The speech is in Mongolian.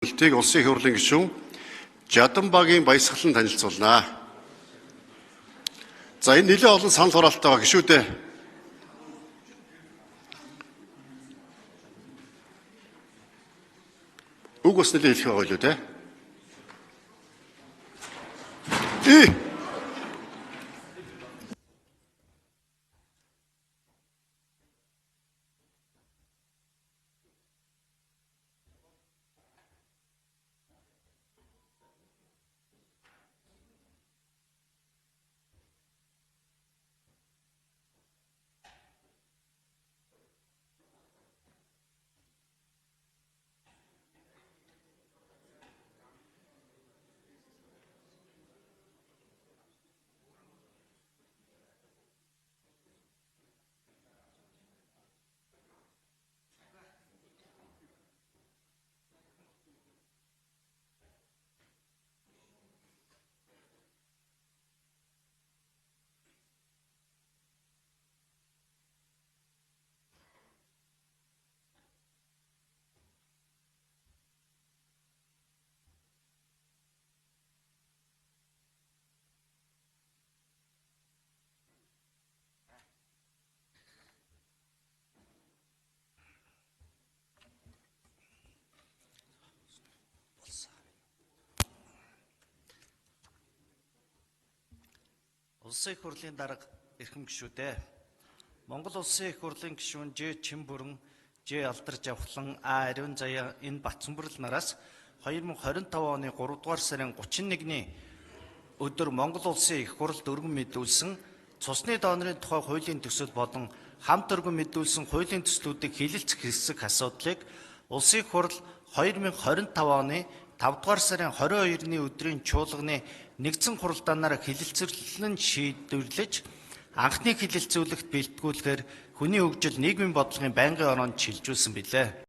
Тийг улсын их хурлын гишүүн Жаданбагийн баясгалан танилцуулнаа. За энэ нэлээд олон санал хураалттай байгаа гишүүдээ. Уг бас нэлээд хэлэх байгаа юу те? Улсын их хурлын дарга эрхэм гишүүдээ. Монгол Улсын их хурлын гишүүн Ж. Чимбүрэн, Ж. Алдарч Авхлан, А. Ариун Заяа энэ Батцанбүрэл нараас 2025 оны 3 дугаар сарын 31-ний өдөр Монгол Улсын их хурлд өргөн мэдүүлсэн цусны донорын тухай хуулийн төсөл болон хамт өргөн мэдүүлсэн хуулийн төслүүдийг хэлэлцэх хэсэг асуудлыг Улсын их хурл 2025 оны 5 дугаар сарын 22-ны өдрийн чуулганы нэгдсэн хуралдаанаар хэлэлцэрлэн шийдвэрлэж анхны хэлэлцүүлэгт бэлтгүүлэхээр хүний хөгжил нийгмийн бодлогын байнгын ороонд шилжүүлсэн билээ.